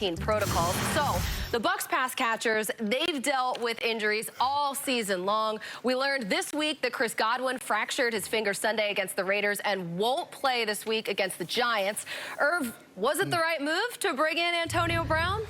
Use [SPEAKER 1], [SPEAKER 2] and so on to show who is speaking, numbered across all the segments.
[SPEAKER 1] protocols. So the Bucs pass catchers, they've dealt with injuries all season long. We learned this week that Chris Godwin fractured his finger Sunday against the Raiders and won't play this week against the Giants. Irv, was it the right move to bring in Antonio Brown?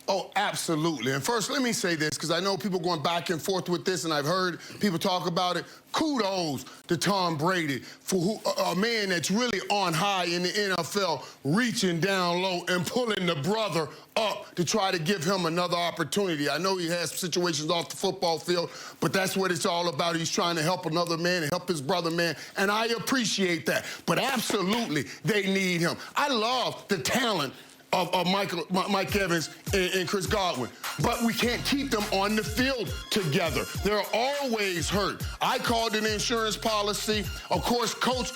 [SPEAKER 2] Oh, absolutely. And first, let me say this, because I know people going back and forth with this, and I've heard people talk about it. Kudos to Tom Brady for a man that's really on high in the NFL, reaching down low and pulling the brother up to try to give him another opportunity. I know he has situations off the football field, but that's what it's all about. He's trying to help another man and help his brother man, and I appreciate that. But absolutely, they need him. I love the talent of Mike Evans and Chris Godwin. But we can't keep them on the field together. They're always hurt. I called it an insurance policy. Of course, Coach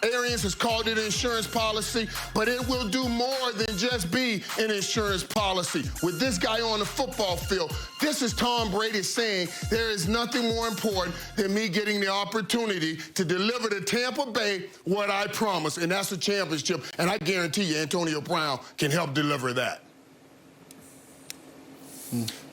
[SPEAKER 2] Arians has called it an insurance policy, but it will do more than just be an insurance policy. With this guy on the football field, this is Tom Brady saying there is nothing more important than me getting the opportunity to deliver to Tampa Bay what I promised, and that's a championship. And I guarantee you, Antonio Brown can help deliver that.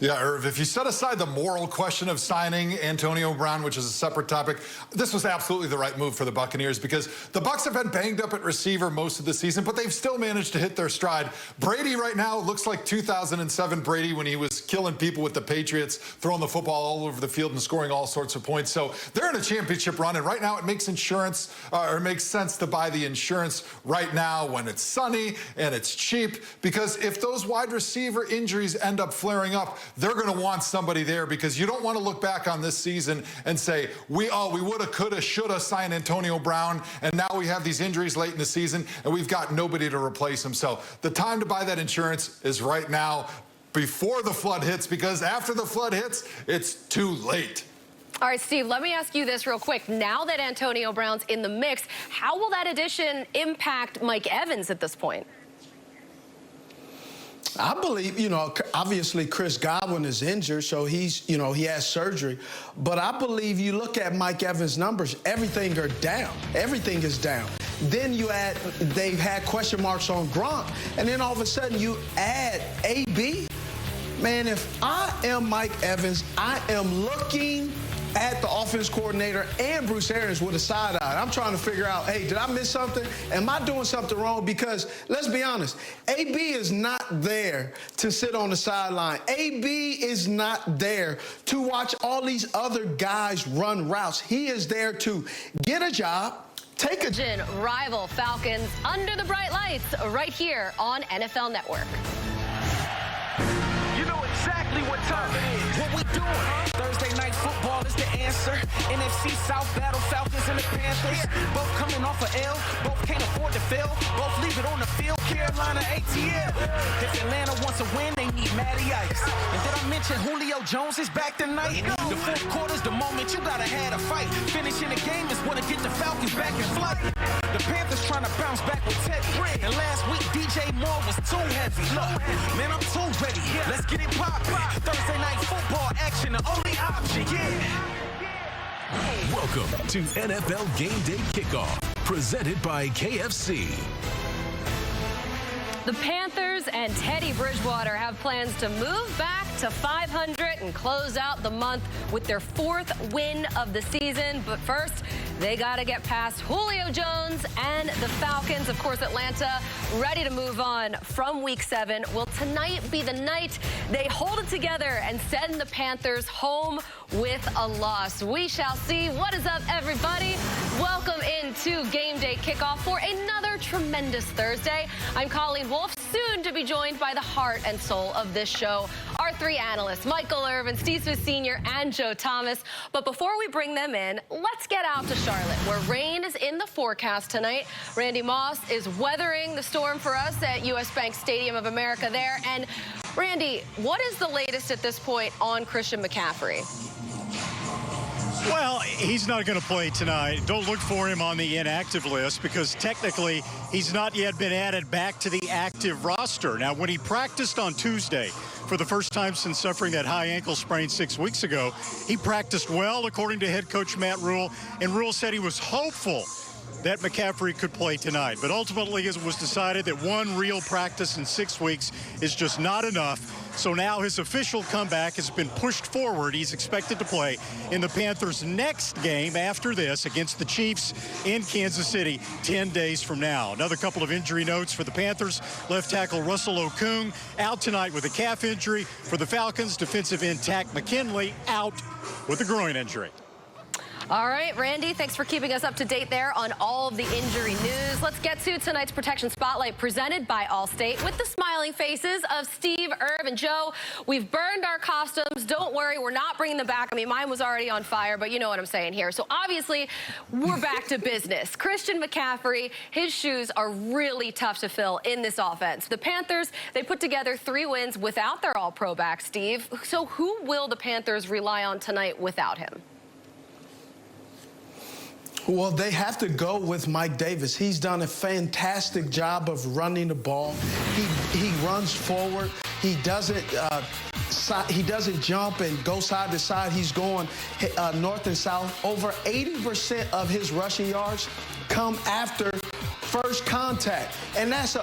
[SPEAKER 3] Yeah, Irv, if you set aside the moral question of signing Antonio Brown, which is a separate topic, this was absolutely the right move for the Buccaneers because the Bucs have been banged up at receiver most of the season, but they've still managed to hit their stride. Brady right now looks like 2007 Brady when he was killing people with the Patriots, throwing the football all over the field and scoring all sorts of points. So they're in a championship run, and right now it makes insurance, or it makes sense to buy the insurance right now when it's sunny and it's cheap, because if those wide receiver injuries end up flaring up, they're going to want somebody there, because you don't want to look back on this season and say, we woulda, coulda, shoulda signed Antonio Brown, and now we have these injuries late in the season, and we've got nobody to replace him. So the time to buy that insurance is right now, before the flood hits, because after the flood hits, it's too late.
[SPEAKER 1] All right, Steve, let me ask you this real quick. Now that Antonio Brown's in the mix, how will that addition impact Mike Evans at this point?
[SPEAKER 4] I believe, obviously Chris Godwin is injured, so he's, he has surgery. But I believe you look at Mike Evans' numbers, everything are down. Everything is down. Then you add, they've had question marks on Gronk, and then all of a sudden you add AB. Man, if I am Mike Evans, I am looking at the offense coordinator and Bruce Arians with a side eye. I'm trying to figure out, hey, did I miss something? Am I doing something wrong? Because let's be honest, AB is not there to sit on the sideline. AB is not there to watch all these other guys run routes. He is there to get a job, take a
[SPEAKER 1] rival Falcons under the bright lights right here on NFL Network.
[SPEAKER 5] You know exactly what time it is. What we doing? Thursday night football is the answer. NFC South battle Falcons and the Panthers. Both coming off a L. Both can't afford to fail. Both leave it on the field. Carolina ATL. If Atlanta wants to win, they need Matty Ice. And did I mention Julio Jones is back tonight? The fourth quarter's the moment you gotta have a fight. Finishing the game is when to get the Falcons back in flight. The Panthers trying to bounce back with Teddy. And last week DJ Moore was too heavy. Look, man, I'm too ready. Let's get it poppin'. Thursday night football action, the only option, yeah.
[SPEAKER 6] Welcome to NFL Game Day Kickoff, presented by KFC.
[SPEAKER 1] The Panthers and Teddy Bridgewater have plans to move back to 500 and close out the month with their 4th win of the season. But first, they got to get past Julio Jones and the Falcons. Of course, Atlanta ready to move on from Week 7. Will tonight be the night they hold it together and send the Panthers home with a loss? We shall see. What is up, everybody? Welcome into Game Day Kickoff for another tremendous Thursday. I'm Colleen Wolfe, soon to be joined by the heart and soul of this show, our 3 analysts, Michael Irvin, Steve Smith Sr., and Joe Thomas. But before we bring them in, let's get out to Charlotte, where rain is in the forecast tonight. Randy Moss is weathering the storm for us at US Bank Stadium of America there. And Randy, what is the latest at this point on Christian McCaffrey?
[SPEAKER 7] Well, he's not going to play tonight. Don't look for him on the inactive list because technically he's not yet been added back to the active roster. Now, when he practiced on Tuesday for the first time since suffering that high ankle sprain 6 weeks ago, he practiced well, according to head coach Matt Rule, and Rule said he was hopeful that McCaffrey could play tonight. But ultimately, it was decided that one real practice in 6 weeks is just not enough. So now his official comeback has been pushed forward. He's expected to play in the Panthers' next game after this against the Chiefs in Kansas City 10 days from now. Another couple of injury notes for the Panthers. Left tackle Russell Okung out tonight with a calf injury. For the Falcons, defensive end Tack McKinley out with a groin injury.
[SPEAKER 1] All right, Randy, thanks for keeping us up to date there on all of the injury news. Let's get to tonight's Protection Spotlight presented by Allstate with the smiling faces of Steve, Irvin, Joe. We've burned our costumes. Don't worry, we're not bringing them back. I mean, mine was already on fire, but you know what I'm saying here. So obviously, we're back to business. Christian McCaffrey, his shoes are really tough to fill in this offense. The Panthers, they put together 3 wins without their all-pro back, Steve. So who will the Panthers rely on tonight without him?
[SPEAKER 4] Well, they have to go with Mike Davis. He's done a fantastic job of running the ball. He runs forward. He doesn't jump and go side to side. He's going north and south. Over 80% of his rushing yards come after first contact, and that's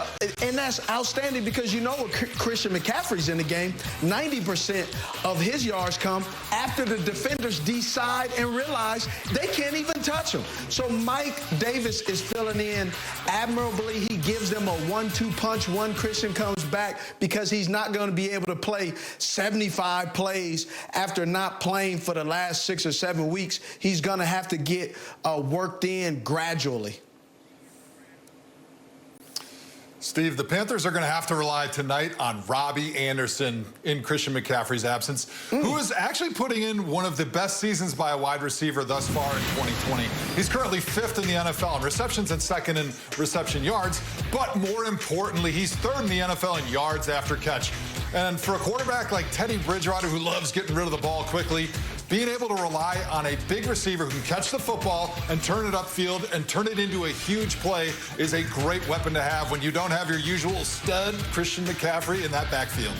[SPEAKER 4] outstanding because you know what Christian McCaffrey's in the game. 90% of his yards come after the defenders decide and realize they can't even touch him. So Mike Davis is filling in admirably. He gives them a 1-2 punch when Christian comes back because he's not going to be able to play 75 plays after not playing for the last 6 or 7 weeks. He's going to have to get worked in gradually.
[SPEAKER 3] Steve, the Panthers are going to have to rely tonight on Robbie Anderson in Christian McCaffrey's absence, who is actually putting in one of the best seasons by a wide receiver thus far in 2020. He's currently 5th in the NFL in receptions and 2nd in reception yards, but more importantly, he's 3rd in the NFL in yards after catch. And for a quarterback like Teddy Bridgewater, who loves getting rid of the ball quickly, being able to rely on a big receiver who can catch the football and turn it upfield and turn it into a huge play is a great weapon to have when you don't have your usual stud Christian McCaffrey in that backfield.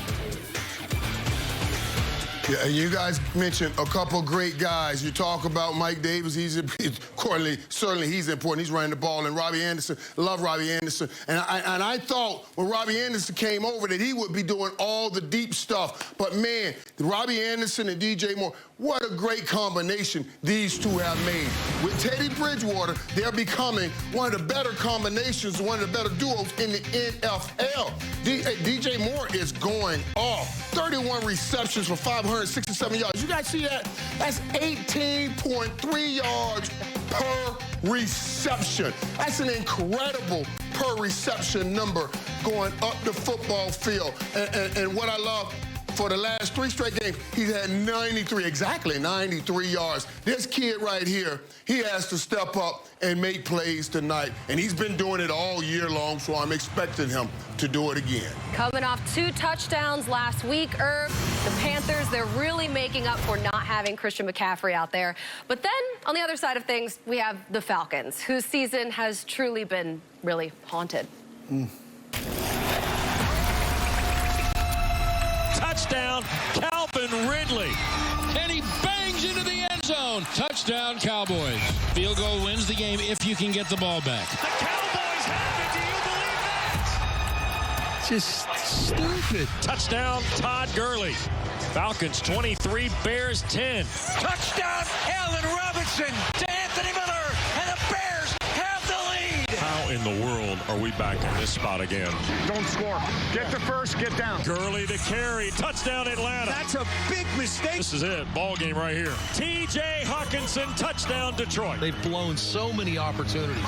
[SPEAKER 2] Yeah, you guys mentioned a couple great guys. You talk about Mike Davis. Certainly he's important. He's running the ball. And Robbie Anderson, love Robbie Anderson. And I thought when Robbie Anderson came over that he would be doing all the deep stuff. But, man, Robbie Anderson and DJ Moore, what a great combination these two have made. With Teddy Bridgewater, they're becoming one of the better combinations, one of the better duos in the NFL. DJ Moore is going off. 31 receptions for 567 yards. You guys see that? That's 18.3 yards per reception. That's an incredible per reception number going up the football field. And what I love, for the last 3 straight games, he's had 93 yards. This kid right here, he has to step up and make plays tonight. And he's been doing it all year long, so I'm expecting him to do it again.
[SPEAKER 1] Coming off 2 touchdowns last week, Irv, the Panthers, they're really making up for not having Christian McCaffrey out there. But then, on the other side of things, we have the Falcons, whose season has truly been really haunted.
[SPEAKER 8] Touchdown, Calvin Ridley. And he bangs into the end zone. Touchdown, Cowboys. Field goal wins the game if you can get the ball back. The Cowboys have it. Do you believe that? Just stupid. Touchdown, Todd Gurley. Falcons 23, Bears 10. Touchdown, Allen Robinson to Anthony Miller. And the Bears have the lead. How in the world are we back in this spot again?
[SPEAKER 9] Don't score. Get the first, get down.
[SPEAKER 8] Gurley to carry. Touchdown, Atlanta.
[SPEAKER 9] That's a big mistake.
[SPEAKER 8] This is it. Ball game right here. T.J. Hawkinson, touchdown, Detroit.
[SPEAKER 10] They've blown so many opportunities.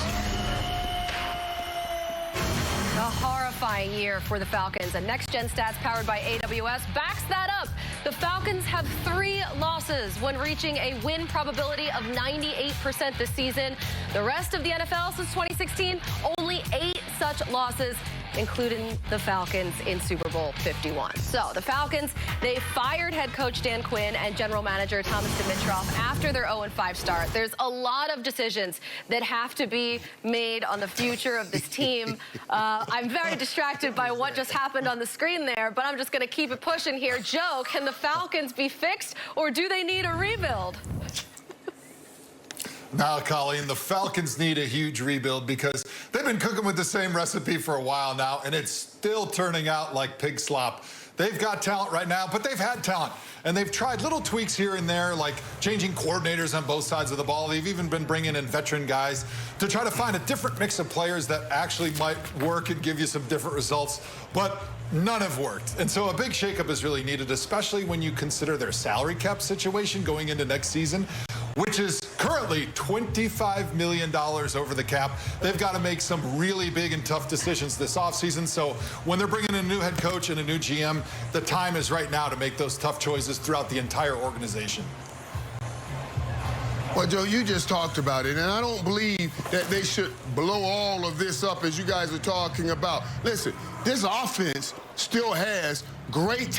[SPEAKER 1] A horrifying year for the Falcons, and Next Gen Stats powered by AWS backs that up. The Falcons have 3 losses when reaching a win probability of 98% this season. The rest of the NFL since 2016, only 8 such losses, including the Falcons in Super Bowl 51. So the Falcons, they fired head coach Dan Quinn and general manager Thomas Dimitroff after their 0-5 start. There's a lot of decisions that have to be made on the future of this team. I'm very distracted by what just happened on the screen there, but I'm just going to keep it pushing here. Joe, can the Falcons be fixed, or do they need a rebuild?
[SPEAKER 3] Now, Colleen, the Falcons need a huge rebuild because they've been cooking with the same recipe for a while now, and it's still turning out like pig slop. They've got talent right now, but they've had talent. And they've tried little tweaks here and there, like changing coordinators on both sides of the ball. They've even been bringing in veteran guys to try to find a different mix of players that actually might work and give you some different results. But none have worked. And so a big shakeup is really needed, especially when you consider their salary cap situation going into next season, which is currently $25 million over the cap. They've got to make some really big and tough decisions this offseason. So when they're bringing in a new head coach and a new GM, the time is right now to make those tough choices throughout the entire organization.
[SPEAKER 2] Well, Joe, you just talked about it, and I don't believe that they should blow all of this up as you guys are talking about. Listen, this offense still has great